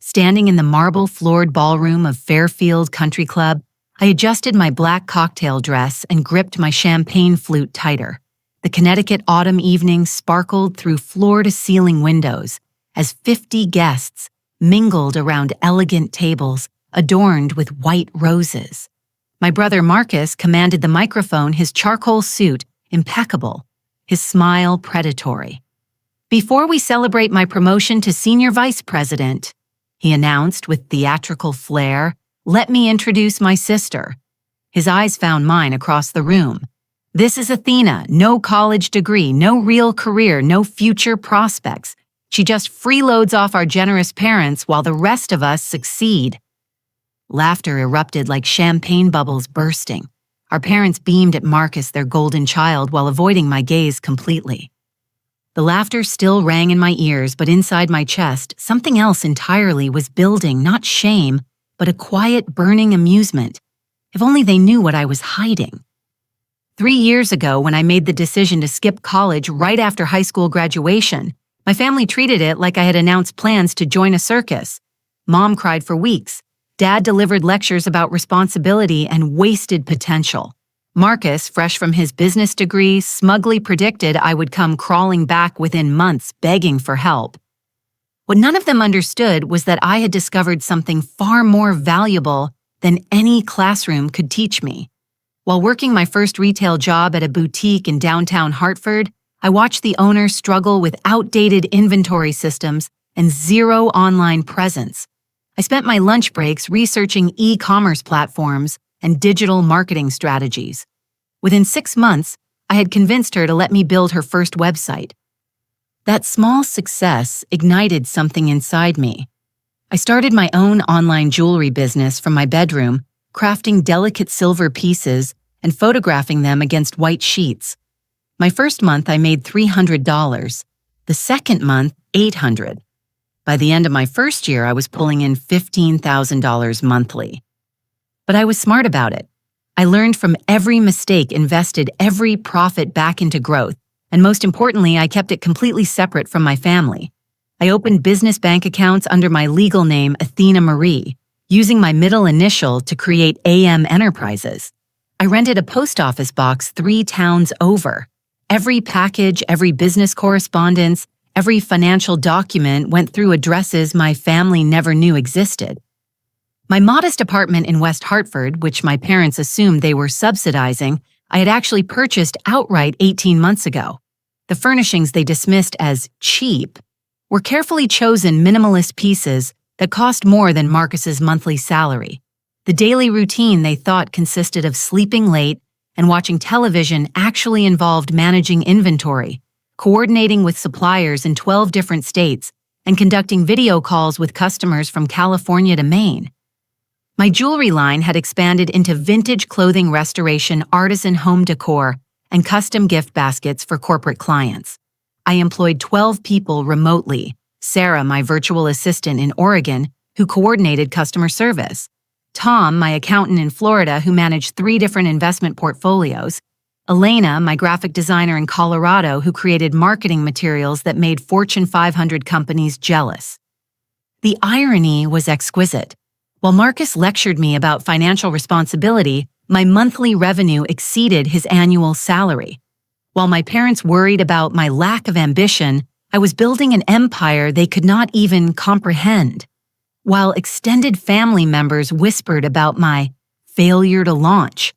Standing in the marble-floored ballroom of Fairfield Country Club, I adjusted my black cocktail dress and gripped my champagne flute tighter. The Connecticut autumn evening sparkled through floor-to-ceiling windows as 50 guests mingled around elegant tables adorned with white roses. My brother Marcus commanded the microphone, his charcoal suit impeccable, his smile predatory. "Before we celebrate my promotion to senior vice president," he announced with theatrical flair, "let me introduce my sister." His eyes found mine across the room. "This is Athena, no college degree, no real career, no future prospects. She just freeloads off our generous parents while the rest of us succeed." Laughter erupted like champagne bubbles bursting. Our parents beamed at Marcus, their golden child, while avoiding my gaze completely. The laughter still rang in my ears, but inside my chest, something else entirely was building, not shame, but a quiet, burning amusement. If only they knew what I was hiding. 3 years ago, when I made the decision to skip college right after high school graduation, my family treated it like I had announced plans to join a circus. Mom cried for weeks. Dad delivered lectures about responsibility and wasted potential. Marcus, fresh from his business degree, smugly predicted I would come crawling back within months, begging for help. What none of them understood was that I had discovered something far more valuable than any classroom could teach me. While working my first retail job at a boutique in downtown Hartford, I watched the owner struggle with outdated inventory systems and zero online presence. I spent my lunch breaks researching e-commerce platforms and digital marketing strategies. Within 6 months, I had convinced her to let me build her first website. That small success ignited something inside me. I started my own online jewelry business from my bedroom, crafting delicate silver pieces and photographing them against white sheets. My first month, I made $300. The second month, $800. By the end of my first year, I was pulling in $15,000 monthly. But I was smart about it. I learned from every mistake, invested every profit back into growth, and most importantly, I kept it completely separate from my family. I opened business bank accounts under my legal name, Athena Marie, using my middle initial to create AM Enterprises. I rented a post office box 3 towns over. Every package, every business correspondence, every financial document went through addresses my family never knew existed. My modest apartment in West Hartford, which my parents assumed they were subsidizing, I had actually purchased outright 18 months ago. The furnishings they dismissed as cheap were carefully chosen minimalist pieces that cost more than Marcus's monthly salary. The daily routine they thought consisted of sleeping late and watching television actually involved managing inventory, coordinating with suppliers in 12 different states, and conducting video calls with customers from California to Maine. My jewelry line had expanded into vintage clothing restoration, artisan home decor, and custom gift baskets for corporate clients. I employed 12 people remotely, Sarah, my virtual assistant in Oregon, who coordinated customer service, Tom, my accountant in Florida, who managed 3 different investment portfolios, Elena, my graphic designer in Colorado, who created marketing materials that made Fortune 500 companies jealous. The irony was exquisite. While Marcus lectured me about financial responsibility, my monthly revenue exceeded his annual salary. While my parents worried about my lack of ambition, I was building an empire they could not even comprehend. While extended family members whispered about my failure to launch,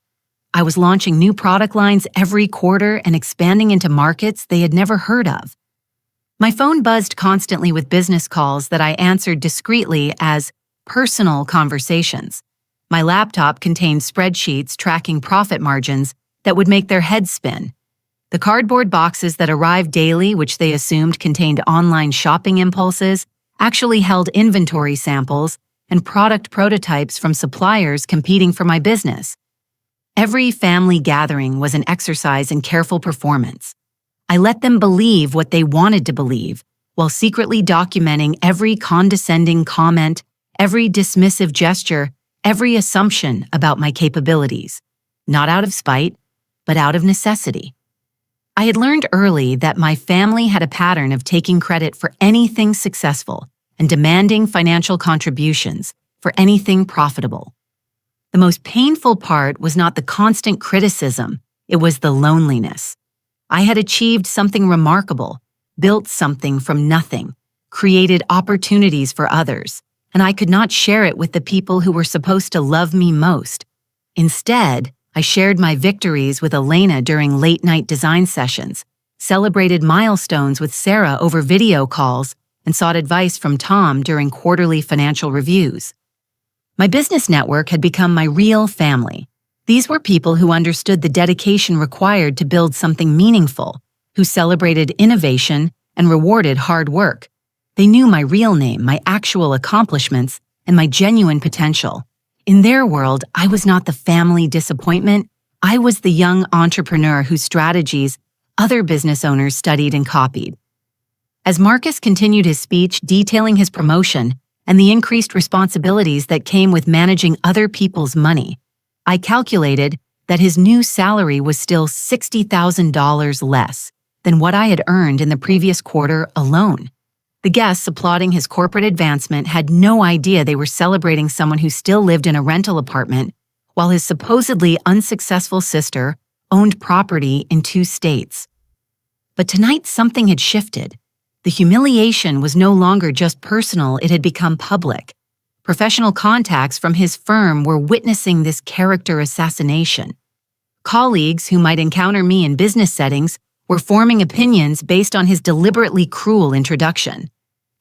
I was launching new product lines every quarter and expanding into markets they had never heard of. My phone buzzed constantly with business calls that I answered discreetly as personal conversations. My laptop contained spreadsheets tracking profit margins that would make their heads spin. The cardboard boxes that arrived daily, which they assumed contained online shopping impulses, actually held inventory samples and product prototypes from suppliers competing for my business. Every family gathering was an exercise in careful performance. I let them believe what they wanted to believe, while secretly documenting every condescending comment, every dismissive gesture, every assumption about my capabilities, not out of spite, but out of necessity. I had learned early that my family had a pattern of taking credit for anything successful and demanding financial contributions for anything profitable. The most painful part was not the constant criticism, it was the loneliness. I had achieved something remarkable, built something from nothing, created opportunities for others, and I could not share it with the people who were supposed to love me most. Instead, I shared my victories with Elena during late-night design sessions, celebrated milestones with Sarah over video calls, and sought advice from Tom during quarterly financial reviews. My business network had become my real family. These were people who understood the dedication required to build something meaningful, who celebrated innovation and rewarded hard work. They knew my real name, my actual accomplishments, and my genuine potential. In their world, I was not the family disappointment. I was the young entrepreneur whose strategies other business owners studied and copied. As Marcus continued his speech detailing his promotion and the increased responsibilities that came with managing other people's money, I calculated that his new salary was still $60,000 less than what I had earned in the previous quarter alone. The guests applauding his corporate advancement had no idea they were celebrating someone who still lived in a rental apartment, while his supposedly unsuccessful sister owned property in 2 states. But tonight something had shifted. The humiliation was no longer just personal, it had become public. Professional contacts from his firm were witnessing this character assassination. Colleagues who might encounter me in business settings were forming opinions based on his deliberately cruel introduction.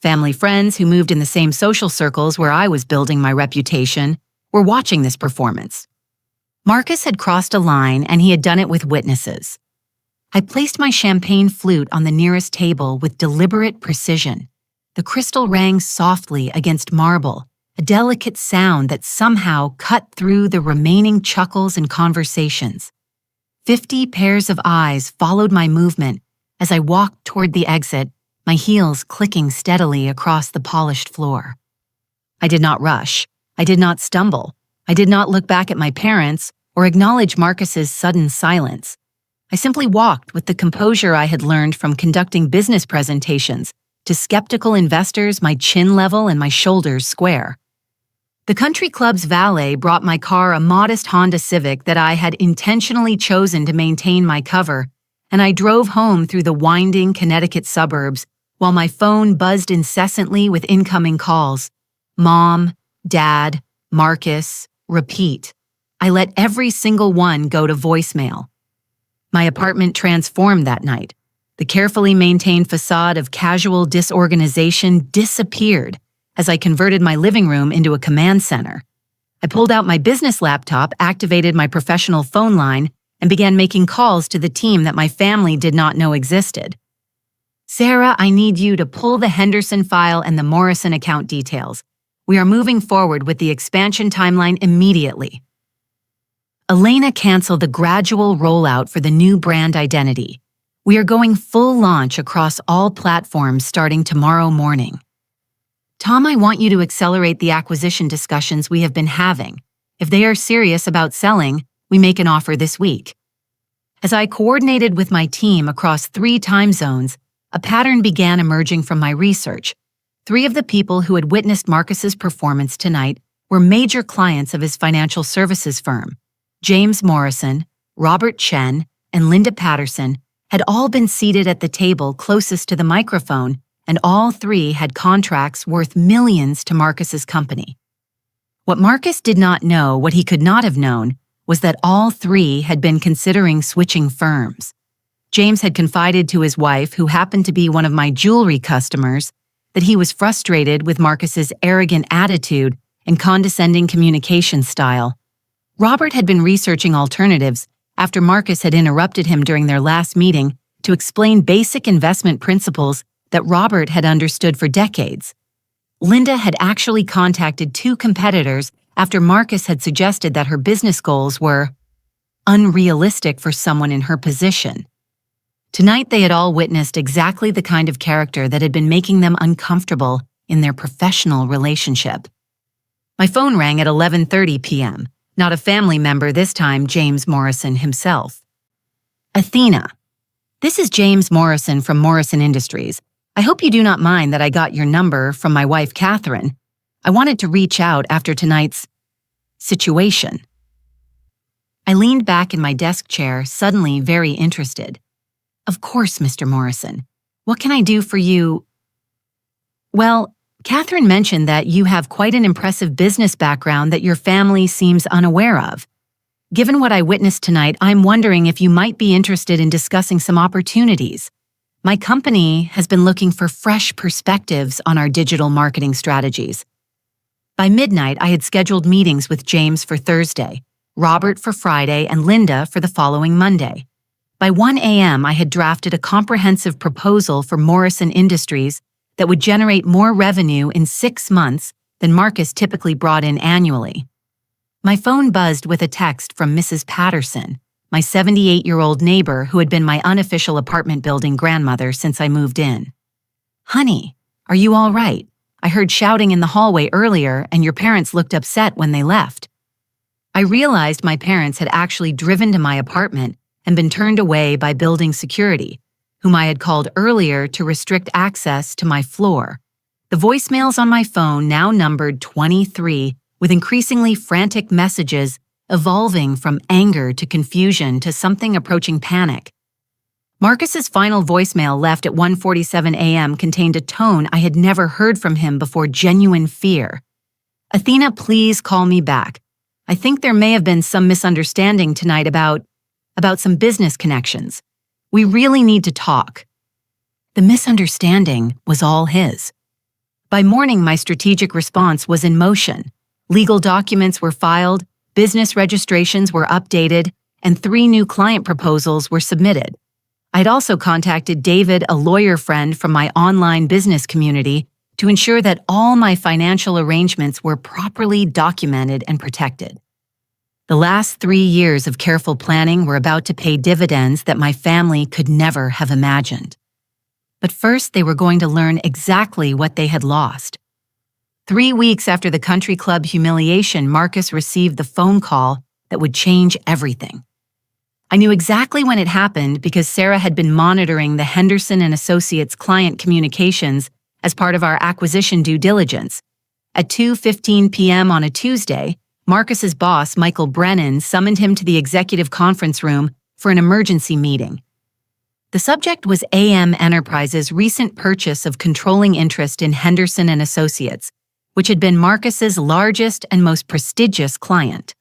Family friends who moved in the same social circles where I was building my reputation were watching this performance. Marcus had crossed a line, and he had done it with witnesses. I placed my champagne flute on the nearest table with deliberate precision. The crystal rang softly against marble, a delicate sound that somehow cut through the remaining chuckles and conversations. 50 pairs of eyes followed my movement as I walked toward the exit, my heels clicking steadily across the polished floor. I did not rush. I did not stumble. I did not look back at my parents or acknowledge Marcus's sudden silence. I simply walked with the composure I had learned from conducting business presentations. To skeptical investors, my chin level and my shoulders square. The country club's valet brought my car a modest Honda Civic that I had intentionally chosen to maintain my cover, and I drove home through the winding Connecticut suburbs while my phone buzzed incessantly with incoming calls. Mom, Dad, Marcus, repeat. I let every single one go to voicemail. My apartment transformed that night. The carefully maintained facade of casual disorganization disappeared as I converted my living room into a command center. I pulled out my business laptop, activated my professional phone line, and began making calls to the team that my family did not know existed. Sarah, I need you to pull the Henderson file and the Morrison account details. We are moving forward with the expansion timeline immediately. Elena canceled the gradual rollout for the new brand identity. We are going full launch across all platforms starting tomorrow morning. Tom, I want you to accelerate the acquisition discussions we have been having. If they are serious about selling, we make an offer this week. As I coordinated with my team across 3 time zones, a pattern began emerging from my research. 3 of the people who had witnessed Marcus's performance tonight were major clients of his financial services firm. James Morrison, Robert Chen, and Linda Patterson had all been seated at the table closest to the microphone, and all 3 had contracts worth millions to Marcus's company. What Marcus did not know, what he could not have known, was that all 3 had been considering switching firms. James had confided to his wife, who happened to be one of my jewelry customers, that he was frustrated with Marcus's arrogant attitude and condescending communication style. Robert had been researching alternatives after Marcus had interrupted him during their last meeting to explain basic investment principles that Robert had understood for decades. Linda had actually contacted 2 competitors after Marcus had suggested that her business goals were unrealistic for someone in her position. Tonight they had all witnessed exactly the kind of character that had been making them uncomfortable in their professional relationship. My phone rang at 11:30 p.m. Not a family member this time, James Morrison himself. Athena. This is James Morrison from Morrison Industries. I hope you do not mind that I got your number from my wife, Catherine. I wanted to reach out after tonight's situation. I leaned back in my desk chair, suddenly very interested. Of course, Mr. Morrison. What can I do for you? Well, Catherine mentioned that you have quite an impressive business background that your family seems unaware of. Given what I witnessed tonight, I'm wondering if you might be interested in discussing some opportunities. My company has been looking for fresh perspectives on our digital marketing strategies. By midnight, I had scheduled meetings with James for Thursday, Robert for Friday, and Linda for the following Monday. By 1 a.m., I had drafted a comprehensive proposal for Morrison Industries that would generate more revenue in 6 months than Marcus typically brought in annually. My phone buzzed with a text from Mrs. Patterson, my 78-year-old neighbor who had been my unofficial apartment building grandmother since I moved in. Honey, are you all right? I heard shouting in the hallway earlier and your parents looked upset when they left. I realized my parents had actually driven to my apartment and been turned away by building security, whom I had called earlier to restrict access to my floor. The voicemails on my phone now numbered 23, with increasingly frantic messages evolving from anger to confusion to something approaching panic. Marcus's final voicemail left at 1:47 a.m. contained a tone I had never heard from him before: genuine fear. Athena, please call me back. I think there may have been some misunderstanding tonight about some business connections. We really need to talk. The misunderstanding was all his. By morning, my strategic response was in motion. Legal documents were filed, business registrations were updated, and 3 new client proposals were submitted. I'd also contacted David, a lawyer friend from my online business community, to ensure that all my financial arrangements were properly documented and protected. The last 3 years of careful planning were about to pay dividends that my family could never have imagined. But first, they were going to learn exactly what they had lost. 3 weeks after the country club humiliation, Marcus received the phone call that would change everything. I knew exactly when it happened because Sarah had been monitoring the Henderson and Associates client communications as part of our acquisition due diligence. At 2:15 p.m. on a Tuesday, Marcus's boss, Michael Brennan, summoned him to the executive conference room for an emergency meeting. The subject was AM Enterprises' recent purchase of controlling interest in Henderson and Associates, which had been Marcus's largest and most prestigious client.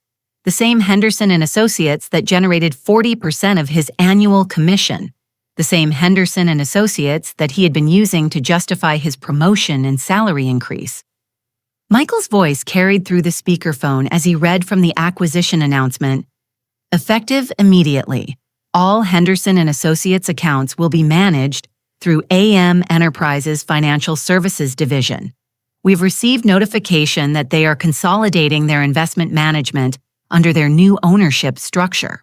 The same Henderson and Associates that generated 40% of his annual commission. The same Henderson and Associates that he had been using to justify his promotion and salary increase. Michael's voice carried through the speakerphone as he read from the acquisition announcement. Effective immediately, all Henderson and Associates accounts will be managed through AM Enterprises Financial Services Division. We've received notification that they are consolidating their investment management under their new ownership structure.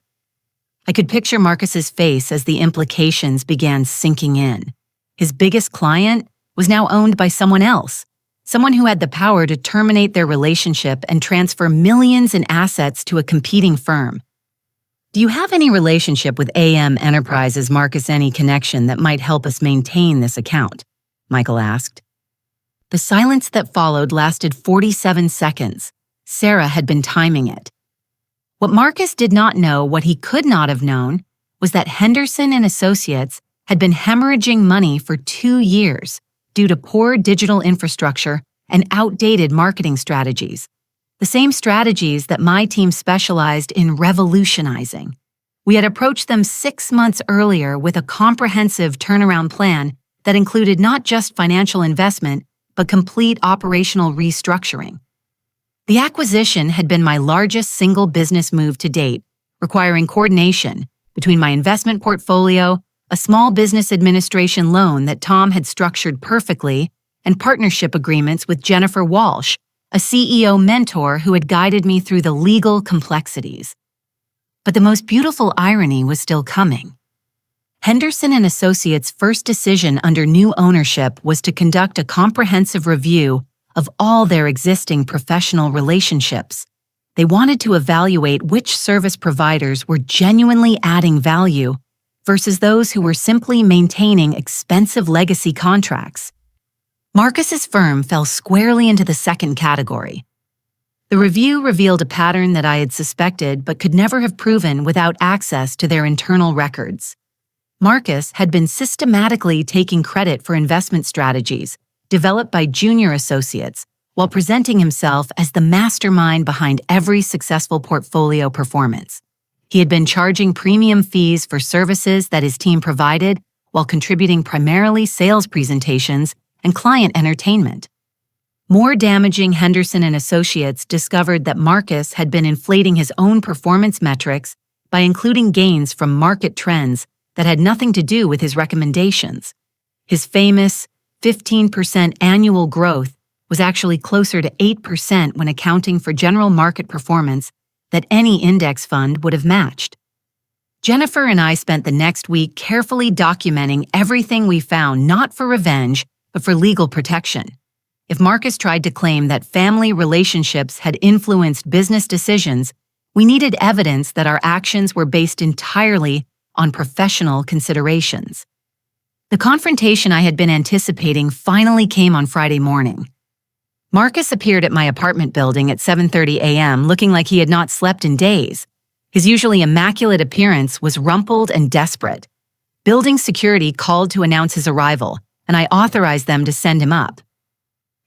I could picture Marcus's face as the implications began sinking in. His biggest client was now owned by someone else, someone who had the power to terminate their relationship and transfer millions in assets to a competing firm. Do you have any relationship with AM Enterprises, Marcus? Any connection that might help us maintain this account? Michael asked. The silence that followed lasted 47 seconds. Sarah had been timing it. What Marcus did not know, what he could not have known, was that Henderson and Associates had been hemorrhaging money for 2 years due to poor digital infrastructure and outdated marketing strategies. The same strategies that my team specialized in revolutionizing. We had approached them 6 months earlier with a comprehensive turnaround plan that included not just financial investment, but complete operational restructuring. The acquisition had been my largest single business move to date, requiring coordination between my investment portfolio, a small business administration loan that Tom had structured perfectly, and partnership agreements with Jennifer Walsh, a CEO mentor who had guided me through the legal complexities. But the most beautiful irony was still coming. Henderson and Associates' first decision under new ownership was to conduct a comprehensive review of all their existing professional relationships. They wanted to evaluate which service providers were genuinely adding value versus those who were simply maintaining expensive legacy contracts. Marcus's firm fell squarely into the second category. The review revealed a pattern that I had suspected but could never have proven without access to their internal records. Marcus had been systematically taking credit for investment strategies developed by junior associates while presenting himself as the mastermind behind every successful portfolio performance. He had been charging premium fees for services that his team provided while contributing primarily sales presentations and client entertainment. More damaging, Henderson and Associates discovered that Marcus had been inflating his own performance metrics by including gains from market trends that had nothing to do with his recommendations. His famous 15% annual growth was actually closer to 8% when accounting for general market performance that any index fund would have matched. Jennifer and I spent the next week carefully documenting everything we found, not for revenge, but for legal protection. If Marcus tried to claim that family relationships had influenced business decisions, we needed evidence that our actions were based entirely on professional considerations. The confrontation I had been anticipating finally came on Friday morning. Marcus appeared at my apartment building at 7:30 a.m. looking like he had not slept in days. His usually immaculate appearance was rumpled and desperate. Building security called to announce his arrival, and I authorized them to send him up.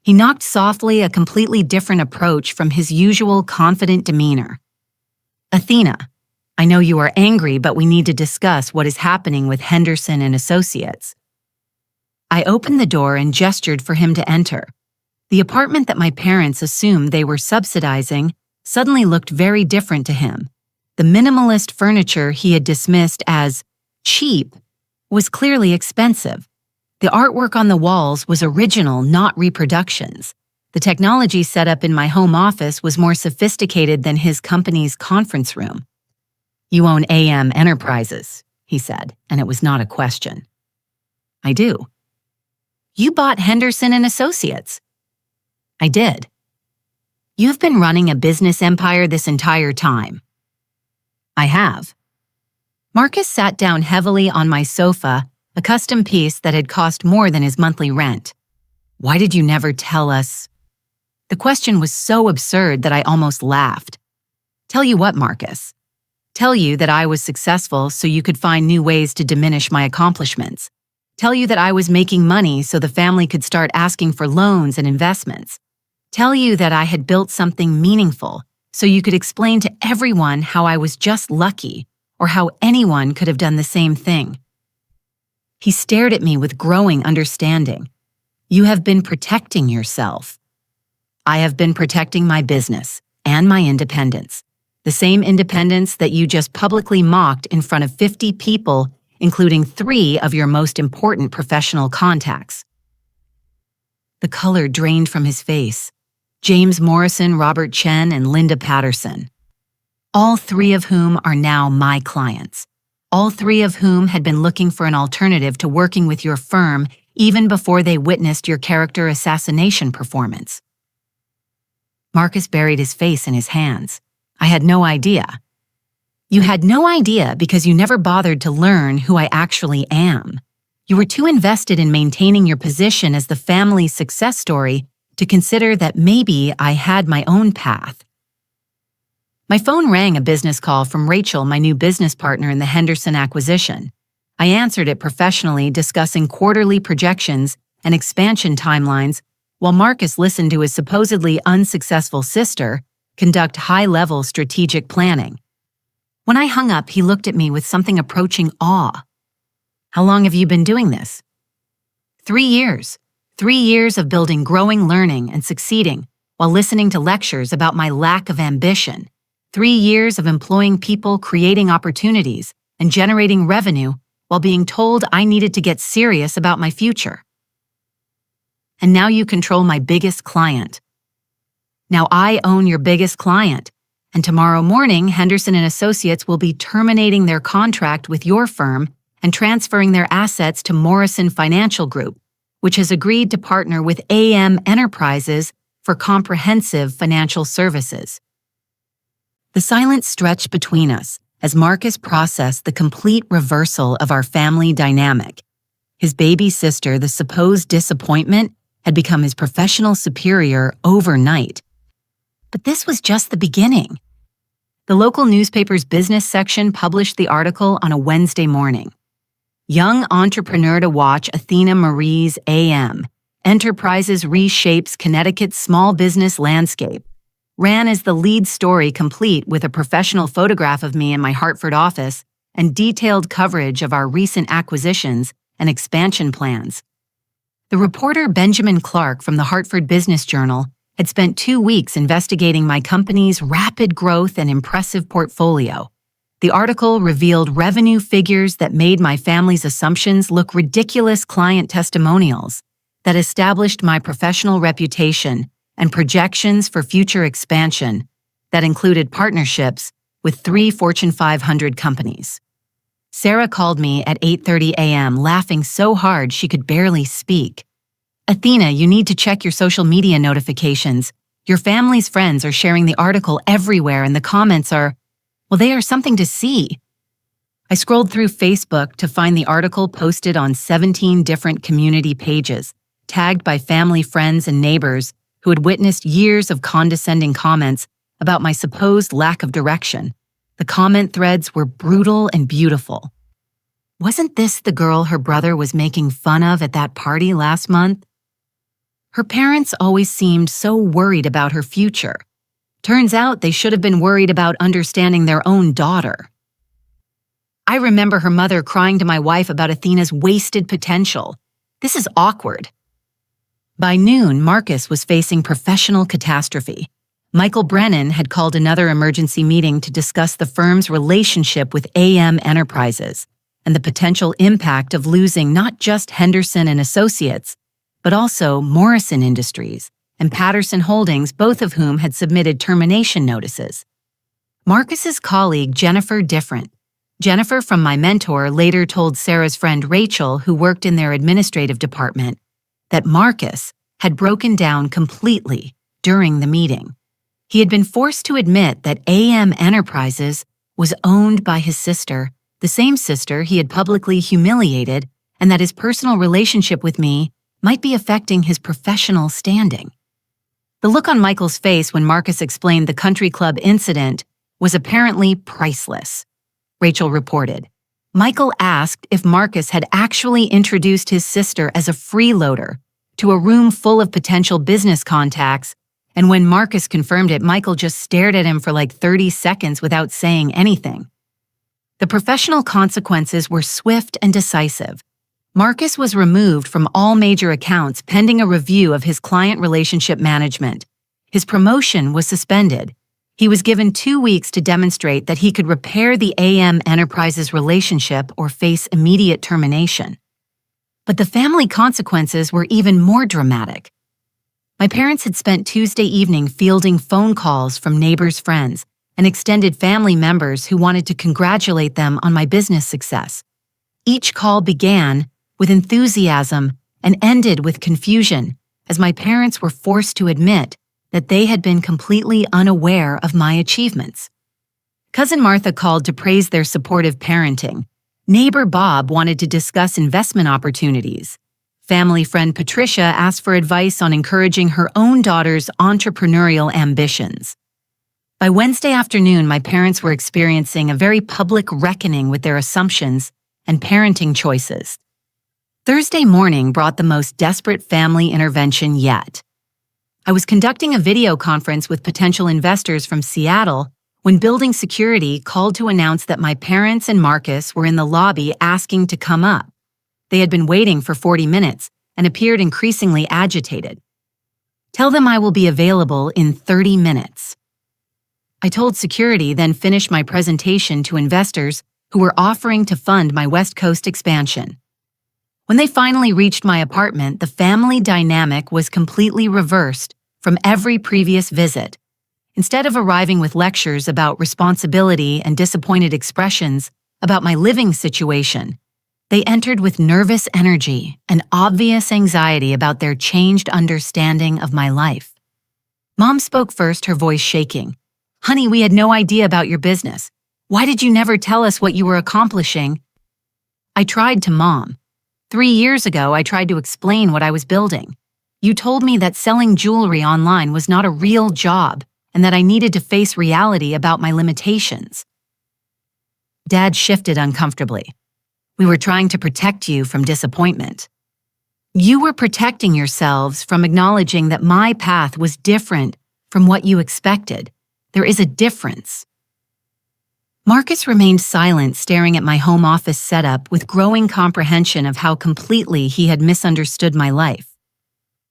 He knocked softly, a completely different approach from his usual confident demeanor. "Athena, I know you are angry, but we need to discuss what is happening with Henderson and Associates." I opened the door and gestured for him to enter. The apartment that my parents assumed they were subsidizing suddenly looked very different to him. The minimalist furniture he had dismissed as cheap was clearly expensive. The artwork on the walls was original, not reproductions. The technology set up in my home office was more sophisticated than his company's conference room. "You own AM Enterprises," he said, and it was not a question. "I do." "You bought Henderson and Associates." "I did." "You've been running a business empire this entire time." "I have." Marcus sat down heavily on my sofa, a custom piece that had cost more than his monthly rent. "Why did you never tell us?" The question was so absurd that I almost laughed. "Tell you what, Marcus? Tell you that I was successful so you could find new ways to diminish my accomplishments. Tell you that I was making money so the family could start asking for loans and investments. Tell you that I had built something meaningful so you could explain to everyone how I was just lucky or how anyone could have done the same thing." He stared at me with growing understanding. "You have been protecting yourself." "I have been protecting my business and my independence. The same independence that you just publicly mocked in front of 50 people, including 3 of your most important professional contacts." The color drained from his face. James Morrison, Robert Chen, and Linda Patterson. All 3 of whom are now my clients. All 3 of whom had been looking for an alternative to working with your firm even before they witnessed your character assassination performance. Marcus buried his face in his hands. "I had no idea." "You had no idea because you never bothered to learn who I actually am. You were too invested in maintaining your position as the family's success story to consider that maybe I had my own path." My phone rang, a business call from Rachel, my new business partner in the Henderson acquisition. I answered it professionally, discussing quarterly projections and expansion timelines, while Marcus listened to his supposedly unsuccessful sister conduct high-level strategic planning. When I hung up, he looked at me with something approaching awe. "How long have you been doing this?" 3 years. 3 years of building, growing, learning, and succeeding while listening to lectures about my lack of ambition. 3 years of employing people, creating opportunities, and generating revenue while being told I needed to get serious about my future. And now you control my biggest client. Now I own your biggest client, and tomorrow morning Henderson and Associates will be terminating their contract with your firm and transferring their assets to Morrison Financial Group, which has agreed to partner with AM Enterprises for comprehensive financial services. The silence stretched between us, as Marcus processed the complete reversal of our family dynamic. His baby sister, the supposed disappointment, had become his professional superior overnight. But this was just the beginning. The local newspaper's business section published the article on a Wednesday morning. Young entrepreneur to watch Athena Marie's AM. Enterprises reshapes Connecticut's small business landscape. Ran as the lead story, complete with a professional photograph of me in my Hartford office and detailed coverage of our recent acquisitions and expansion plans. The reporter Benjamin Clark from the Hartford Business Journal had spent 2 weeks investigating my company's rapid growth and impressive portfolio. The article revealed revenue figures that made my family's assumptions look ridiculous, client testimonials that established my professional reputation, and projections for future expansion that included partnerships with 3 Fortune 500 companies. Sarah called me at 8:30 a.m., laughing so hard she could barely speak. "Athena, you need to check your social media notifications. Your family's friends are sharing the article everywhere, and the comments are, well, they are something to see." I scrolled through Facebook to find the article posted on 17 different community pages, tagged by family, friends, and neighbors who had witnessed years of condescending comments about my supposed lack of direction. The comment threads were brutal and beautiful. Wasn't this the girl her brother was making fun of at that party last month? Her parents always seemed so worried about her future. Turns out they should have been worried about understanding their own daughter. I remember her mother crying to my wife about Athena's wasted potential. This is awkward. By noon, Marcus was facing professional catastrophe. Michael Brennan had called another emergency meeting to discuss the firm's relationship with AM Enterprises and the potential impact of losing not just Henderson and Associates, but also Morrison Industries and Patterson Holdings, both of whom had submitted termination notices. Marcus's colleague, Jennifer Different. Jennifer from my mentor later told Sarah's friend Rachel, who worked in their administrative department, that Marcus had broken down completely during the meeting. He had been forced to admit that AM Enterprises was owned by his sister, the same sister he had publicly humiliated, and that his personal relationship with me might be affecting his professional standing. The look on Michael's face when Marcus explained the country club incident was apparently priceless. Rachel reported. Michael asked if Marcus had actually introduced his sister as a freeloader to a room full of potential business contacts, and when Marcus confirmed it, Michael just stared at him for like 30 seconds without saying anything. The professional consequences were swift and decisive. Marcus was removed from all major accounts pending a review of his client relationship management. His promotion was suspended. He was given 2 weeks to demonstrate that he could repair the AM Enterprises relationship or face immediate termination. But the family consequences were even more dramatic. My parents had spent Tuesday evening fielding phone calls from neighbors' friends and extended family members who wanted to congratulate them on my business success. Each call began with enthusiasm and ended with confusion, as my parents were forced to admit that they had been completely unaware of my achievements. Cousin Martha called to praise their supportive parenting. Neighbor Bob wanted to discuss investment opportunities. Family friend Patricia asked for advice on encouraging her own daughter's entrepreneurial ambitions. By Wednesday afternoon, my parents were experiencing a very public reckoning with their assumptions and parenting choices. Thursday morning brought the most desperate family intervention yet. I was conducting a video conference with potential investors from Seattle when building security called to announce that my parents and Marcus were in the lobby asking to come up. They had been waiting for 40 minutes and appeared increasingly agitated. "Tell them I will be available in 30 minutes. I told security, then finished my presentation to investors who were offering to fund my West Coast expansion. When they finally reached my apartment, the family dynamic was completely reversed from every previous visit. Instead of arriving with lectures about responsibility and disappointed expressions about my living situation, they entered with nervous energy and obvious anxiety about their changed understanding of my life. Mom spoke first, her voice shaking. "Honey, we had no idea about your business. Why did you never tell us what you were accomplishing? I tried to, Mom. 3 years ago, I tried to explain what I was building. You told me that selling jewelry online was not a real job and that I needed to face reality about my limitations. Dad shifted uncomfortably. We were trying to protect you from disappointment. You were protecting yourselves from acknowledging that my path was different from what you expected. There is a difference. Marcus remained silent, staring at my home office setup with growing comprehension of how completely he had misunderstood my life.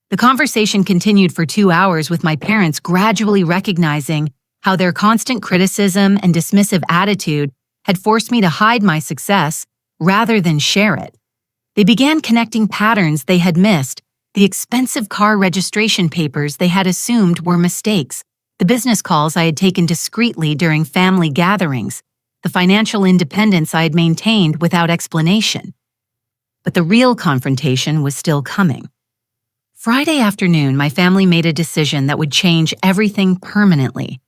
The conversation continued for 2 hours, with my parents gradually recognizing how their constant criticism and dismissive attitude had forced me to hide my success rather than share it. They began connecting patterns they had missed: the expensive car registration papers they had assumed were mistakes, the business calls I had taken discreetly during family gatherings, the financial independence I had maintained without explanation. But the real confrontation was still coming. Friday afternoon, my family made a decision that would change everything permanently.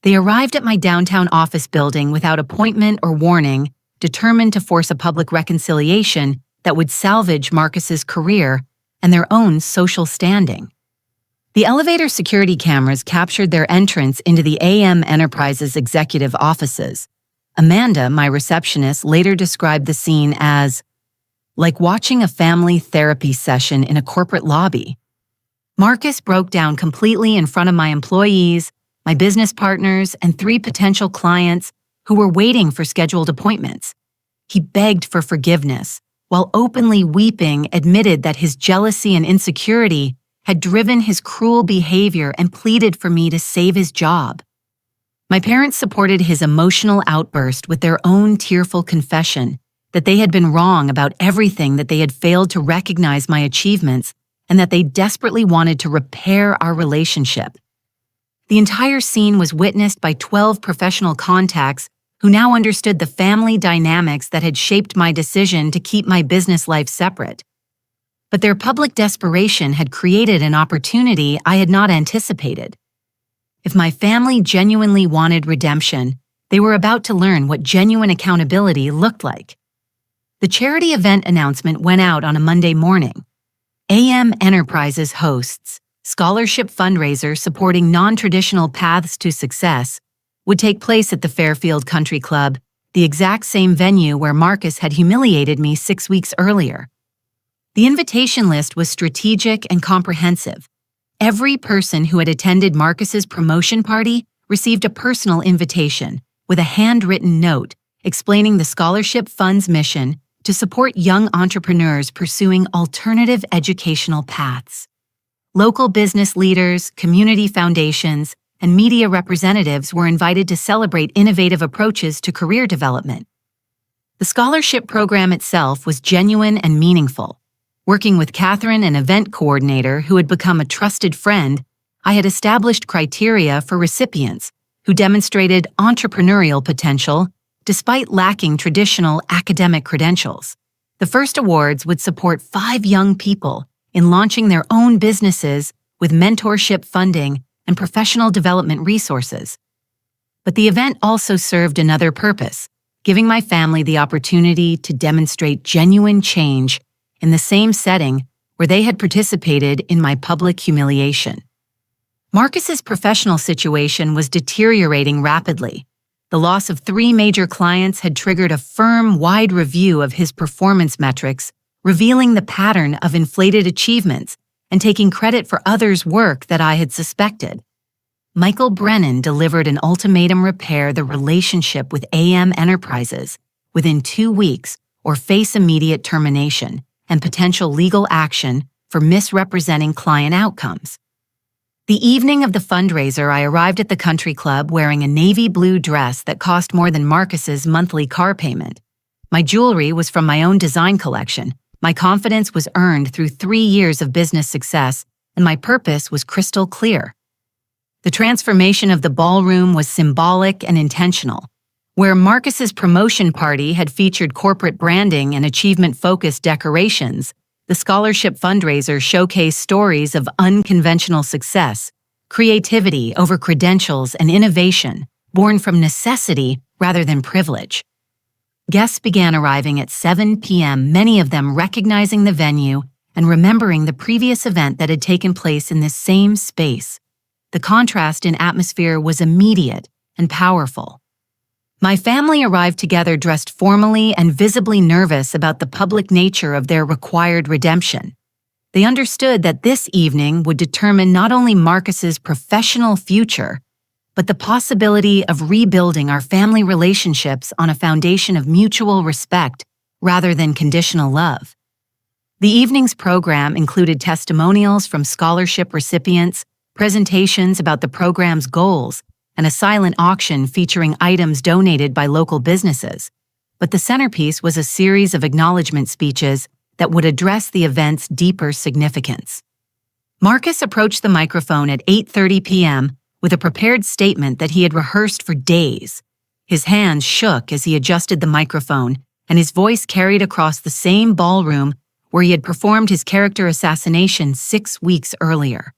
They arrived at my downtown office building without appointment or warning, determined to force a public reconciliation that would salvage Marcus's career and their own social standing. The elevator security cameras captured their entrance into the AM Enterprises executive offices. Amanda, my receptionist, later described the scene as like watching a family therapy session in a corporate lobby. Marcus broke down completely in front of my employees, my business partners, and 3 potential clients who were waiting for scheduled appointments. He begged for forgiveness, while openly weeping, admitted that his jealousy and insecurity had driven his cruel behavior and pleaded for me to save his job. My parents supported his emotional outburst with their own tearful confession that they had been wrong about everything, that they had failed to recognize my achievements, and that they desperately wanted to repair our relationship. The entire scene was witnessed by 12 professional contacts who now understood the family dynamics that had shaped my decision to keep my business life separate. But their public desperation had created an opportunity I had not anticipated. If my family genuinely wanted redemption, they were about to learn what genuine accountability looked like. The charity event announcement went out on a Monday morning. AM Enterprises hosts scholarship fundraiser supporting non-traditional paths to success would take place at the Fairfield Country Club, the exact same venue where Marcus had humiliated me 6 weeks earlier. The invitation list was strategic and comprehensive. Every person who had attended Marcus's promotion party received a personal invitation with a handwritten note explaining the scholarship fund's mission to support young entrepreneurs pursuing alternative educational paths. Local business leaders, community foundations, and media representatives were invited to celebrate innovative approaches to career development. The scholarship program itself was genuine and meaningful. Working with Catherine, an event coordinator who had become a trusted friend, I had established criteria for recipients who demonstrated entrepreneurial potential despite lacking traditional academic credentials. The first awards would support 5 young people in launching their own businesses with mentorship funding and professional development resources. But the event also served another purpose, giving my family the opportunity to demonstrate genuine change in the same setting where they had participated in my public humiliation. Marcus's professional situation was deteriorating rapidly. The loss of 3 major clients had triggered a firm-wide review of his performance metrics, revealing the pattern of inflated achievements and taking credit for others' work that I had suspected. Michael Brennan delivered an ultimatum: repair the relationship with AM Enterprises within 2 weeks or face immediate termination and potential legal action for misrepresenting client outcomes. The evening of the fundraiser, I arrived at the country club wearing a navy blue dress that cost more than Marcus's monthly car payment. My jewelry was from my own design collection. My confidence was earned through 3 years of business success, and my purpose was crystal clear. The transformation of the ballroom was symbolic and intentional. Where Marcus's promotion party had featured corporate branding and achievement-focused decorations, the scholarship fundraiser showcased stories of unconventional success, creativity over credentials, and innovation born from necessity rather than privilege. Guests began arriving at 7 p.m., many of them recognizing the venue and remembering the previous event that had taken place in this same space. The contrast in atmosphere was immediate and powerful. My family arrived together dressed formally and visibly nervous about the public nature of their required redemption. They understood that this evening would determine not only Marcus's professional future, but the possibility of rebuilding our family relationships on a foundation of mutual respect rather than conditional love. The evening's program included testimonials from scholarship recipients, presentations about the program's goals, and a silent auction featuring items donated by local businesses. But the centerpiece was a series of acknowledgement speeches that would address the event's deeper significance. Marcus approached the microphone at 8:30 p.m. with a prepared statement that he had rehearsed for days. His hands shook as he adjusted the microphone, and his voice carried across the same ballroom where he had performed his character assassination 6 weeks earlier.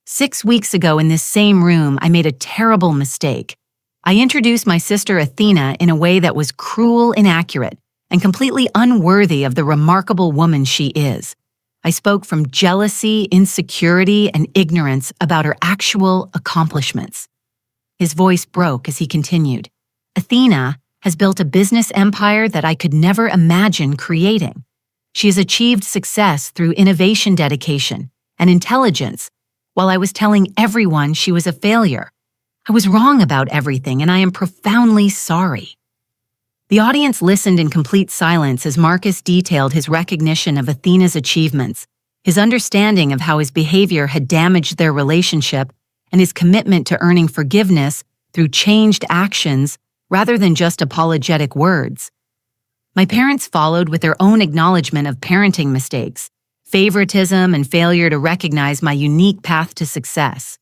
6 weeks ago in this same room, I made a terrible mistake. I introduced my sister Athena in a way that was cruel, inaccurate, and completely unworthy of the remarkable woman she is. I spoke from jealousy, insecurity, and ignorance about her actual accomplishments. His voice broke as he continued. Athena has built a business empire that I could never imagine creating. She has achieved success through innovation dedication and intelligence, while I was telling everyone she was a failure. I was wrong about everything, and I am profoundly sorry. The audience listened in complete silence as Marcus detailed his recognition of Athena's achievements, his understanding of how his behavior had damaged their relationship, and his commitment to earning forgiveness through changed actions rather than just apologetic words. My parents followed with their own acknowledgement of parenting mistakes, favoritism, and failure to recognize my unique path to success.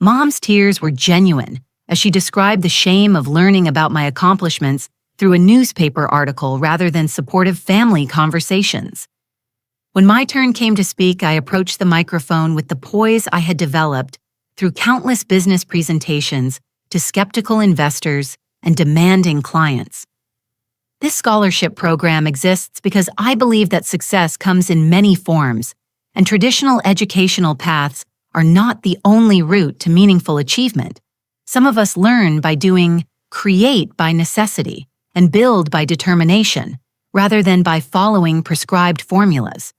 Mom's tears were genuine as she described the shame of learning about my accomplishments through a newspaper article rather than supportive family conversations. When my turn came to speak, I approached the microphone with the poise I had developed through countless business presentations to skeptical investors and demanding clients. This scholarship program exists because I believe that success comes in many forms, and traditional educational paths are not the only route to meaningful achievement. Some of us learn by doing, create by necessity, and build by determination, rather than by following prescribed formulas.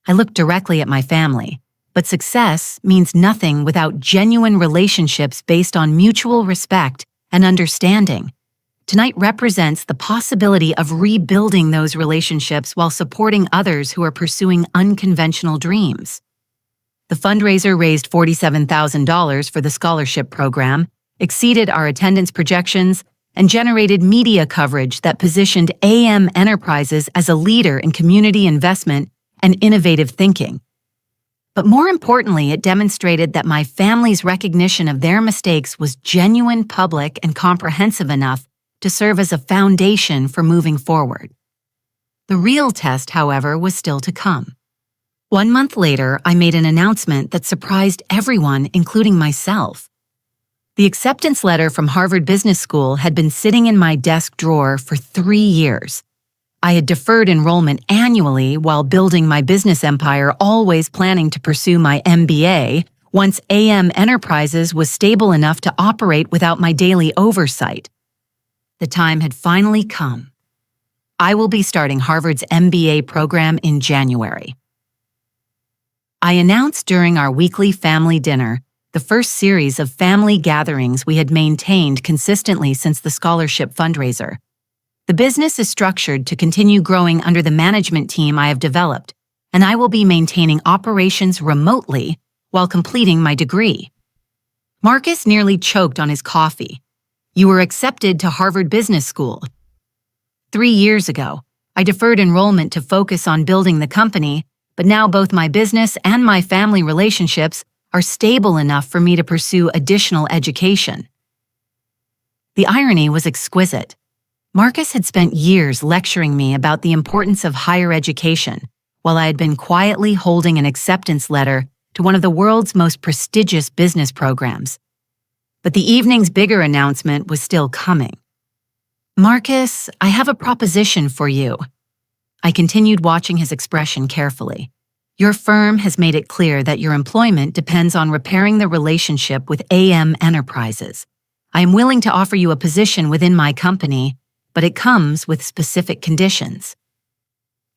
I looked directly at my family, but success means nothing without genuine relationships based on mutual respect and understanding. Tonight represents the possibility of rebuilding those relationships while supporting others who are pursuing unconventional dreams. The fundraiser raised $47,000 for the scholarship program, exceeded our attendance projections, and generated media coverage that positioned AM Enterprises as a leader in community investment and innovative thinking. But more importantly, it demonstrated that my family's recognition of their mistakes was genuine, public, and comprehensive enough to serve as a foundation for moving forward. The real test, however, was still to come. 1 month later, I made an announcement that surprised everyone, including myself. The acceptance letter from Harvard Business School had been sitting in my desk drawer for 3 years. I had deferred enrollment annually while building my business empire, always planning to pursue my MBA once AM Enterprises was stable enough to operate without my daily oversight. The time had finally come. I will be starting Harvard's MBA program in January. I announced during our weekly family dinner, the first series of family gatherings we had maintained consistently since the scholarship fundraiser. The business is structured to continue growing under the management team I have developed, and I will be maintaining operations remotely while completing my degree. Marcus nearly choked on his coffee. You were accepted to Harvard Business School. 3 years ago, I deferred enrollment to focus on building the company, but now both my business and my family relationships are stable enough for me to pursue additional education. The irony was exquisite. Marcus had spent years lecturing me about the importance of higher education, while I had been quietly holding an acceptance letter to one of the world's most prestigious business programs. But the evening's bigger announcement was still coming. "Marcus, I have a proposition for you." I continued watching his expression carefully. "Your firm has made it clear that your employment depends on repairing the relationship with AM Enterprises. I am willing to offer you a position within my company, but it comes with specific conditions."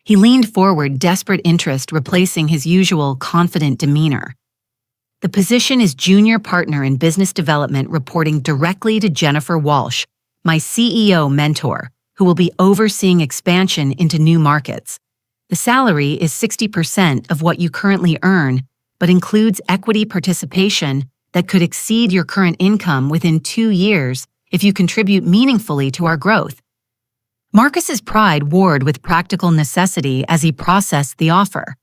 He leaned forward, desperate interest replacing his usual confident demeanor. "The position is junior partner in business development, reporting directly to Jennifer Walsh, my CEO mentor, who will be overseeing expansion into new markets. The salary is 60% of what you currently earn, but includes equity participation that could exceed your current income within 2 years if you contribute meaningfully to our growth." Marcus's pride warred with practical necessity as he processed the offer.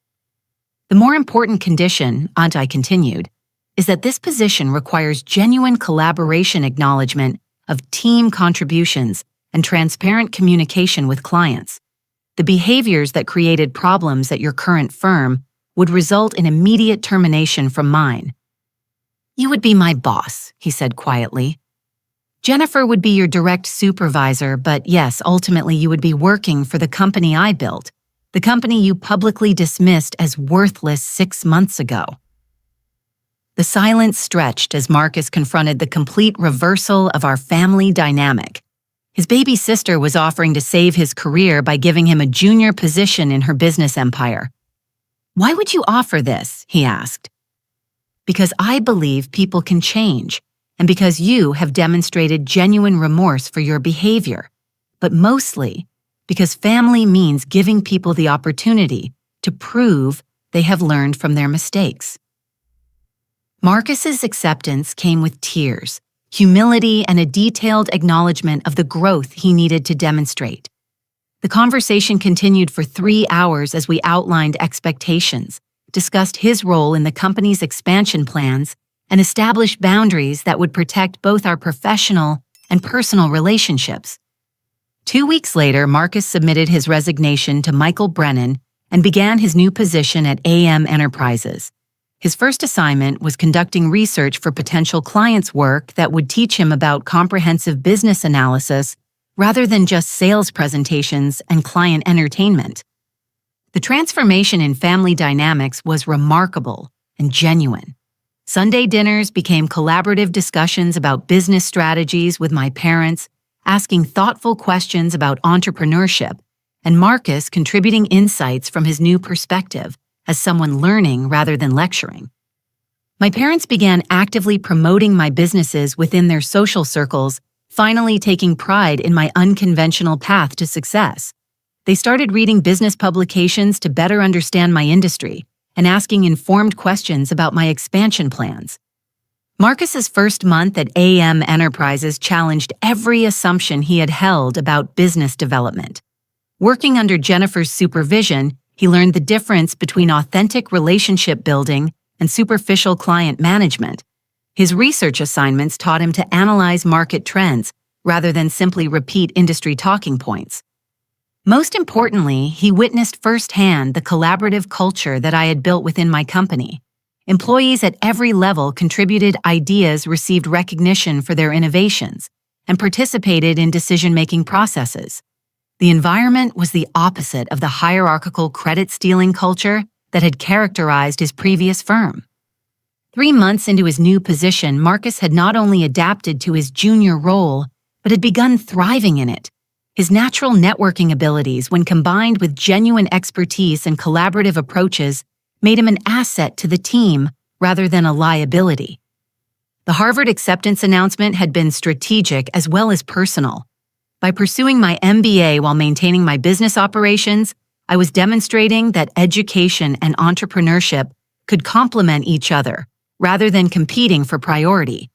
"The more important condition," I continued, "is that this position requires genuine collaboration, acknowledgement of team contributions, and transparent communication with clients. The behaviors that created problems at your current firm would result in immediate termination from mine." "You would be my boss," he said quietly. "Jennifer would be your direct supervisor, but yes, ultimately you would be working for the company I built, the company you publicly dismissed as worthless 6 months ago." The silence stretched as Marcus confronted the complete reversal of our family dynamic. His baby sister was offering to save his career by giving him a junior position in her business empire. "Why would you offer this?" he asked. "Because I believe people can change, and because you have demonstrated genuine remorse for your behavior, but mostly because family means giving people the opportunity to prove they have learned from their mistakes." Marcus's acceptance came with tears, humility, and a detailed acknowledgement of the growth he needed to demonstrate. The conversation continued for 3 hours as we outlined expectations, discussed his role in the company's expansion plans, and established boundaries that would protect both our professional and personal relationships. 2 weeks later, Marcus submitted his resignation to Michael Brennan and began his new position at AM Enterprises. His first assignment was conducting research for potential clients' work that would teach him about comprehensive business analysis rather than just sales presentations and client entertainment. The transformation in family dynamics was remarkable and genuine. Sunday dinners became collaborative discussions about business strategies with my parents, asking thoughtful questions about entrepreneurship, and Marcus contributing insights from his new perspective as someone learning rather than lecturing. My parents began actively promoting my businesses within their social circles, finally taking pride in my unconventional path to success. They started reading business publications to better understand my industry and asking informed questions about my expansion plans. Marcus's first month at AM Enterprises challenged every assumption he had held about business development. Working under Jennifer's supervision, he learned the difference between authentic relationship building and superficial client management. His research assignments taught him to analyze market trends rather than simply repeat industry talking points. Most importantly, he witnessed firsthand the collaborative culture that I had built within my company. Employees at every level contributed ideas, received recognition for their innovations, and participated in decision-making processes. The environment was the opposite of the hierarchical credit-stealing culture that had characterized his previous firm. 3 months into his new position, Marcus had not only adapted to his junior role, but had begun thriving in it. His natural networking abilities, when combined with genuine expertise and collaborative approaches, made him an asset to the team rather than a liability. The Harvard acceptance announcement had been strategic as well as personal. By pursuing my MBA while maintaining my business operations, I was demonstrating that education and entrepreneurship could complement each other, rather than competing for priority.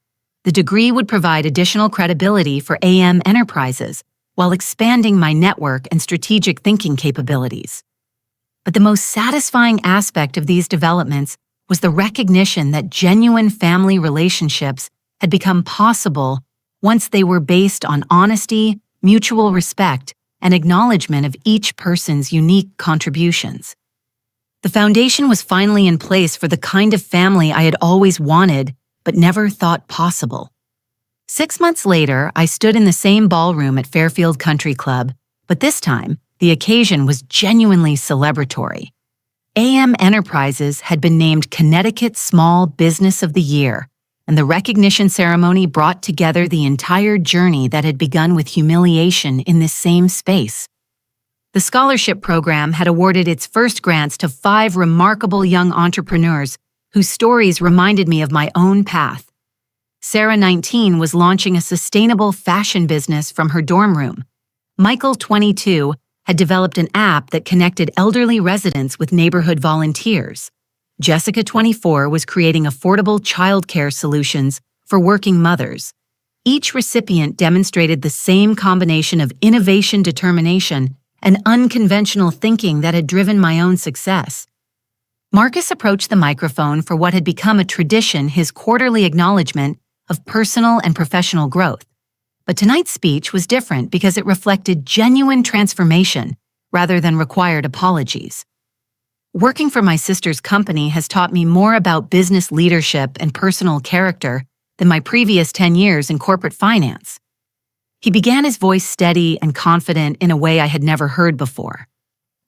The degree would provide additional credibility for AM Enterprises, while expanding my network and strategic thinking capabilities. But the most satisfying aspect of these developments was the recognition that genuine family relationships had become possible once they were based on honesty, mutual respect, and acknowledgement of each person's unique contributions. The foundation was finally in place for the kind of family I had always wanted but never thought possible. 6 months later, I stood in the same ballroom at Fairfield Country Club, but this time, the occasion was genuinely celebratory. AM Enterprises had been named Connecticut Small Business of the Year, and the recognition ceremony brought together the entire journey that had begun with humiliation in this same space. The scholarship program had awarded its first grants to 5 remarkable young entrepreneurs whose stories reminded me of my own path. Sarah, 19, was launching a sustainable fashion business from her dorm room. Michael, 22, had developed an app that connected elderly residents with neighborhood volunteers. Jessica, 24, was creating affordable childcare solutions for working mothers. Each recipient demonstrated the same combination of innovation, determination, and unconventional thinking that had driven my own success. Marcus approached the microphone for what had become a tradition, his quarterly acknowledgement of personal and professional growth. But tonight's speech was different because it reflected genuine transformation rather than required apologies. Working for my sister's company has taught me more about business leadership and personal character than my previous 10 years in corporate finance. He began his voice steady and confident in a way I had never heard before.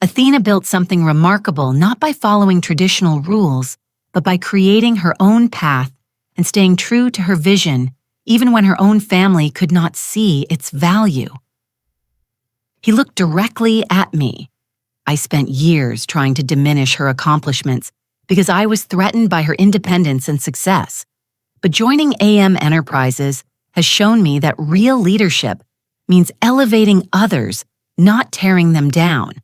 Athena built something remarkable not by following traditional rules, but by creating her own path and staying true to her vision, even when her own family could not see its value. He looked directly at me. I spent years trying to diminish her accomplishments because I was threatened by her independence and success. But joining AM Enterprises has shown me that real leadership means elevating others, not tearing them down.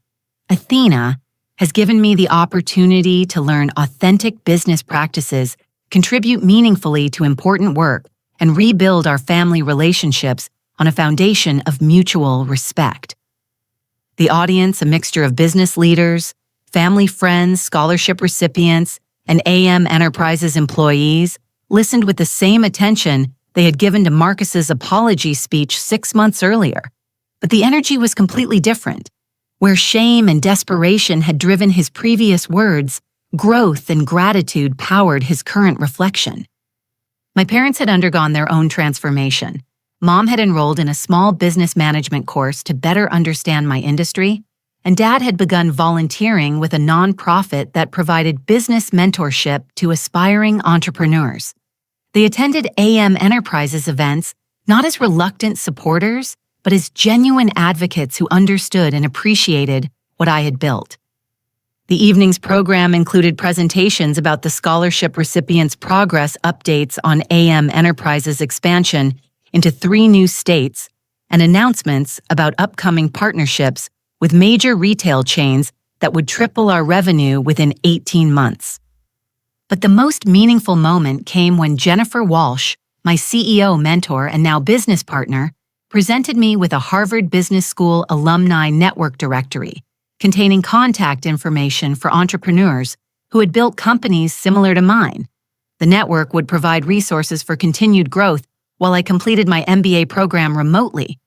Athena has given me the opportunity to learn authentic business practices, contribute meaningfully to important work, and rebuild our family relationships on a foundation of mutual respect. The audience, a mixture of business leaders, family friends, scholarship recipients, and AM Enterprises employees, listened with the same attention they had given to Marcus's apology speech 6 months earlier. But the energy was completely different. Where shame and desperation had driven his previous words, growth and gratitude powered his current reflection. My parents had undergone their own transformation. Mom had enrolled in a small business management course to better understand my industry, and Dad had begun volunteering with a nonprofit that provided business mentorship to aspiring entrepreneurs. They attended AM Enterprises events not as reluctant supporters, but as genuine advocates who understood and appreciated what I had built. The evening's program included presentations about the scholarship recipients' progress updates on AM Enterprises' expansion into 3 new states and announcements about upcoming partnerships with major retail chains that would triple our revenue within 18 months. But the most meaningful moment came when Jennifer Walsh, my CEO mentor and now business partner, presented me with a Harvard Business School alumni network directory containing contact information for entrepreneurs who had built companies similar to mine. The network would provide resources for continued growth while I completed my MBA program remotely.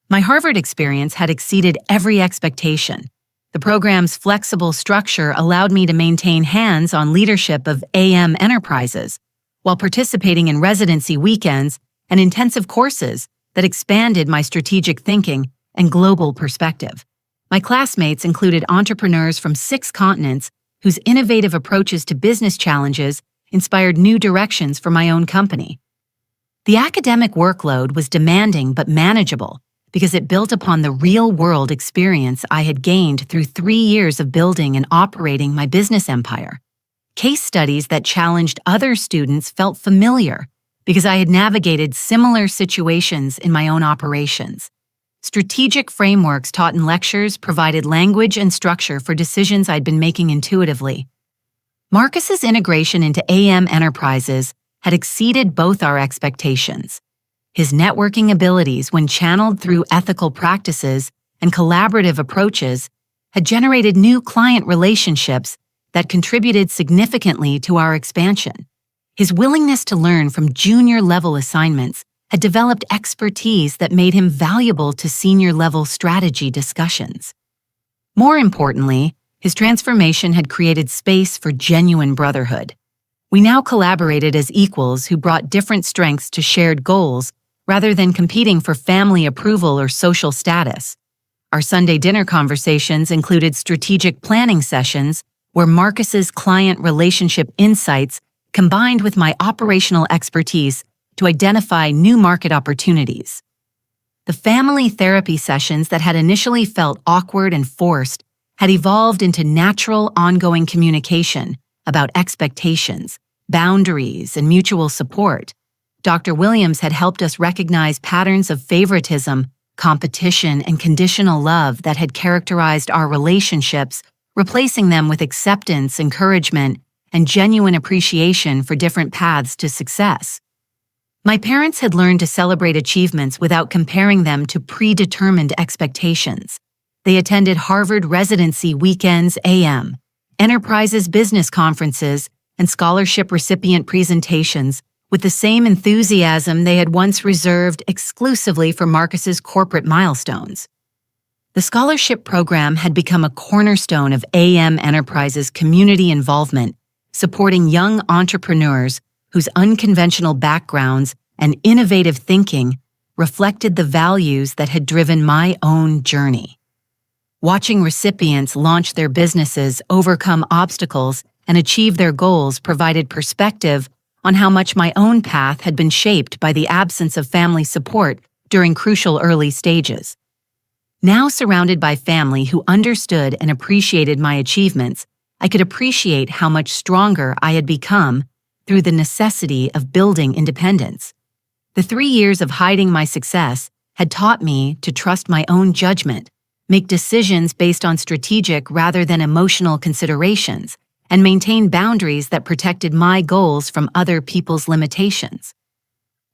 My Harvard experience had exceeded every expectation. The program's flexible structure allowed me to maintain hands-on leadership of AM Enterprises while participating in residency weekends and intensive courses that expanded my strategic thinking and global perspective. My classmates included entrepreneurs from 6 continents whose innovative approaches to business challenges inspired new directions for my own company. The academic workload was demanding but manageable because it built upon the real-world experience I had gained through 3 years of building and operating my business empire. Case studies that challenged other students felt familiar because I had navigated similar situations in my own operations. Strategic frameworks taught in lectures provided language and structure for decisions I'd been making intuitively. Marcus's integration into AM Enterprises had exceeded both our expectations. His networking abilities, when channeled through ethical practices and collaborative approaches, had generated new client relationships that contributed significantly to our expansion. His willingness to learn from junior-level assignments had developed expertise that made him valuable to senior-level strategy discussions. More importantly, his transformation had created space for genuine brotherhood. We now collaborated as equals who brought different strengths to shared goals rather than competing for family approval or social status. Our Sunday dinner conversations included strategic planning sessions where Marcus's client relationship insights combined with my operational expertise to identify new market opportunities. The family therapy sessions that had initially felt awkward and forced had evolved into natural, ongoing communication about expectations, boundaries, and mutual support. Dr. Williams had helped us recognize patterns of favoritism, competition, and conditional love that had characterized our relationships, replacing them with acceptance, encouragement, and genuine appreciation for different paths to success. My parents had learned to celebrate achievements without comparing them to predetermined expectations. They attended Harvard residency weekends AM, Enterprises business conferences, and scholarship recipient presentations with the same enthusiasm they had once reserved exclusively for Marcus's corporate milestones. The scholarship program had become a cornerstone of AM Enterprises' community involvement, supporting young entrepreneurs whose unconventional backgrounds and innovative thinking reflected the values that had driven my own journey. Watching recipients launch their businesses, overcome obstacles, and achieve their goals provided perspective on how much my own path had been shaped by the absence of family support during crucial early stages. Now surrounded by family who understood and appreciated my achievements, I could appreciate how much stronger I had become through the necessity of building independence. The 3 years of hiding my success had taught me to trust my own judgment, make decisions based on strategic rather than emotional considerations, and maintain boundaries that protected my goals from other people's limitations.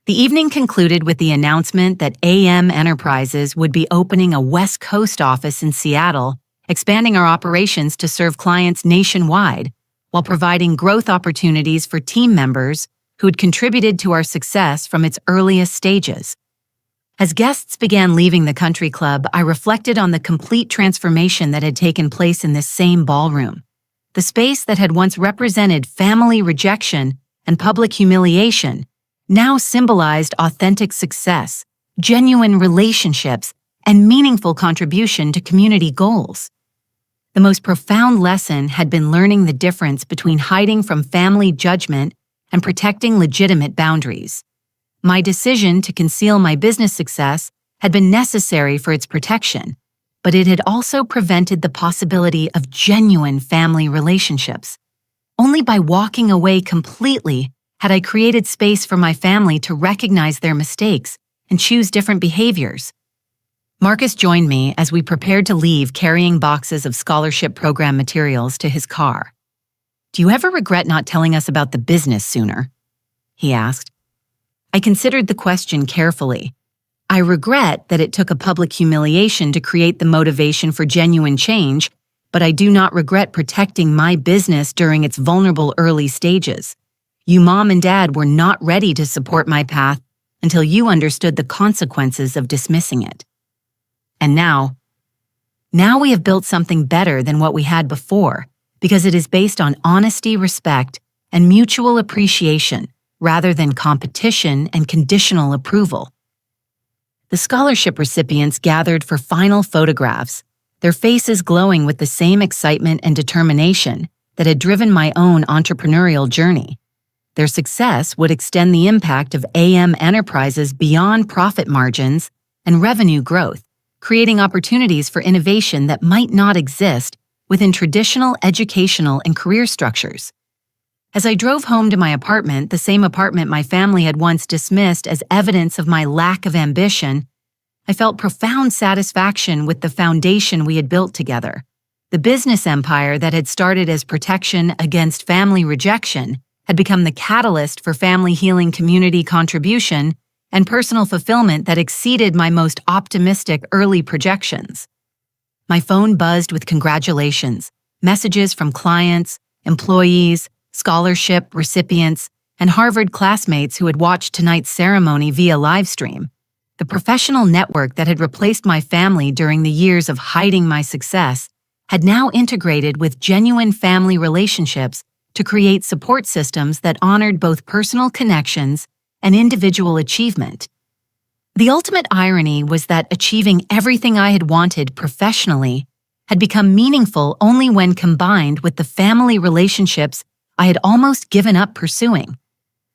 The evening concluded with the announcement that AM Enterprises would be opening a West Coast office in Seattle, expanding our operations to serve clients nationwide, while providing growth opportunities for team members who had contributed to our success from its earliest stages. As guests began leaving the country club, I reflected on the complete transformation that had taken place in this same ballroom. The space that had once represented family rejection and public humiliation now symbolized authentic success, genuine relationships, and meaningful contribution to community goals. The most profound lesson had been learning the difference between hiding from family judgment and protecting legitimate boundaries. My decision to conceal my business success had been necessary for its protection, but it had also prevented the possibility of genuine family relationships. Only by walking away completely had I created space for my family to recognize their mistakes and choose different behaviors. Marcus joined me as we prepared to leave, carrying boxes of scholarship program materials to his car. "Do you ever regret not telling us about the business sooner?" he asked. I considered the question carefully. I regret that it took a public humiliation to create the motivation for genuine change, but I do not regret protecting my business during its vulnerable early stages. You mom and dad were not ready to support my path until you understood the consequences of dismissing it. And now we have built something better than what we had before, because it is based on honesty, respect, and mutual appreciation, rather than competition and conditional approval. The scholarship recipients gathered for final photographs, their faces glowing with the same excitement and determination that had driven my own entrepreneurial journey. Their success would extend the impact of AM Enterprises beyond profit margins and revenue growth, creating opportunities for innovation that might not exist within traditional educational and career structures. As I drove home to my apartment, the same apartment my family had once dismissed as evidence of my lack of ambition, I felt profound satisfaction with the foundation we had built together. The business empire that had started as protection against family rejection had become the catalyst for family healing, community contribution, and personal fulfillment that exceeded my most optimistic early projections. My phone buzzed with congratulations, messages from clients, employees, scholarship recipients, and Harvard classmates who had watched tonight's ceremony via livestream. The professional network that had replaced my family during the years of hiding my success had now integrated with genuine family relationships to create support systems that honored both personal connections and individual achievement. The ultimate irony was that achieving everything I had wanted professionally had become meaningful only when combined with the family relationships I had almost given up pursuing.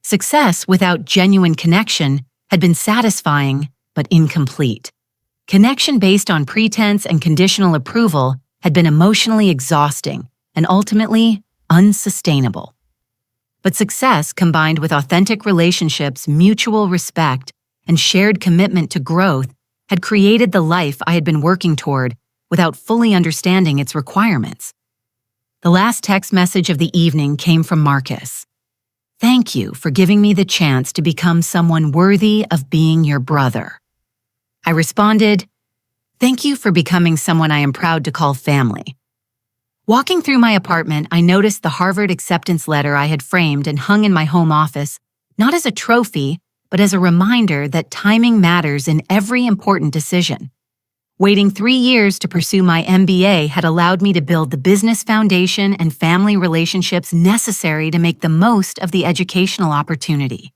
Success without genuine connection had been satisfying but incomplete. Connection based on pretense and conditional approval had been emotionally exhausting and ultimately unsustainable. But success combined with authentic relationships, mutual respect, and shared commitment to growth had created the life I had been working toward without fully understanding its requirements. The last text message of the evening came from Marcus. "Thank you for giving me the chance to become someone worthy of being your brother." I responded, "Thank you for becoming someone I am proud to call family." Walking through my apartment, I noticed the Harvard acceptance letter I had framed and hung in my home office, not as a trophy, but as a reminder that timing matters in every important decision. Waiting 3 years to pursue my MBA had allowed me to build the business foundation and family relationships necessary to make the most of the educational opportunity.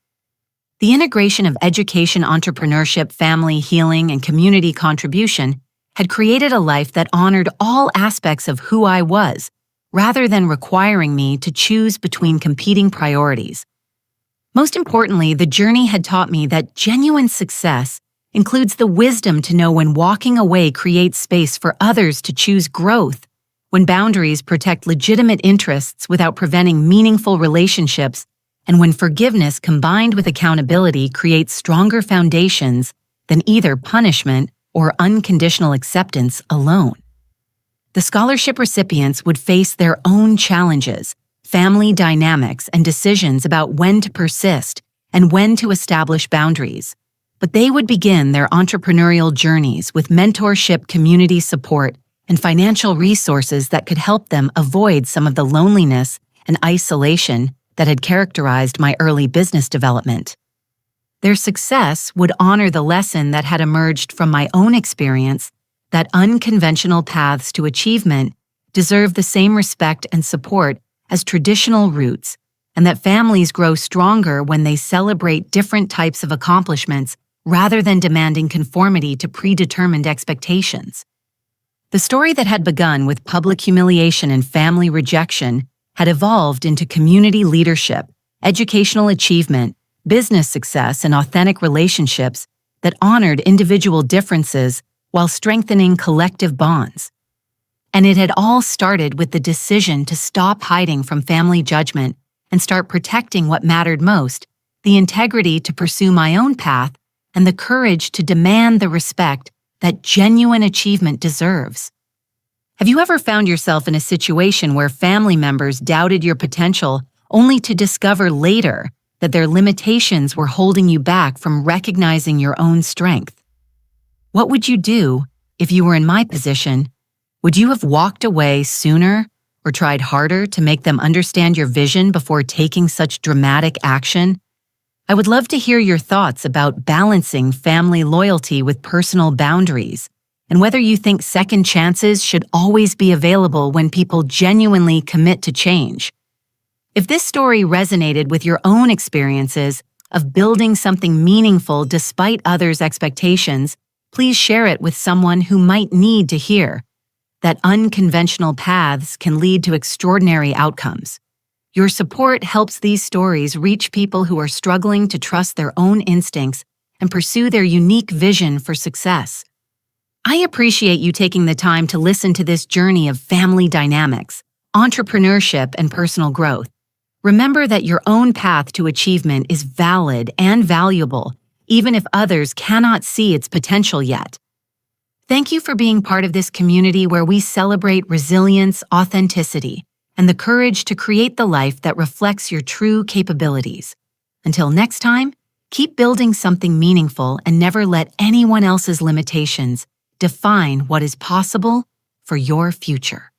The integration of education, entrepreneurship, family, healing, and community contribution had created a life that honored all aspects of who I was, rather than requiring me to choose between competing priorities. Most importantly, the journey had taught me that genuine success includes the wisdom to know when walking away creates space for others to choose growth, when boundaries protect legitimate interests without preventing meaningful relationships, and when forgiveness combined with accountability creates stronger foundations than either punishment or unconditional acceptance alone. The scholarship recipients would face their own challenges, family dynamics, and decisions about when to persist and when to establish boundaries. But they would begin their entrepreneurial journeys with mentorship, community support, and financial resources that could help them avoid some of the loneliness and isolation that had characterized my early business development. Their success would honor the lesson that had emerged from my own experience that unconventional paths to achievement deserve the same respect and support as traditional routes, and that families grow stronger when they celebrate different types of accomplishments rather than demanding conformity to predetermined expectations. The story that had begun with public humiliation and family rejection had evolved into community leadership, educational achievement, business success, and authentic relationships that honored individual differences while strengthening collective bonds. And it had all started with the decision to stop hiding from family judgment and start protecting what mattered most, the integrity to pursue my own path, and the courage to demand the respect that genuine achievement deserves. Have you ever found yourself in a situation where family members doubted your potential only to discover later that their limitations were holding you back from recognizing your own strength? What would you do if you were in my position? Would you have walked away sooner or tried harder to make them understand your vision before taking such dramatic action? I would love to hear your thoughts about balancing family loyalty with personal boundaries, and whether you think second chances should always be available when people genuinely commit to change. If this story resonated with your own experiences of building something meaningful despite others' expectations, please share it with someone who might need to hear that unconventional paths can lead to extraordinary outcomes. Your support helps these stories reach people who are struggling to trust their own instincts and pursue their unique vision for success. I appreciate you taking the time to listen to this journey of family dynamics, entrepreneurship, and personal growth. Remember that your own path to achievement is valid and valuable, even if others cannot see its potential yet. Thank you for being part of this community where we celebrate resilience, authenticity, and the courage to create the life that reflects your true capabilities. Until next time, keep building something meaningful and never let anyone else's limitations define what is possible for your future.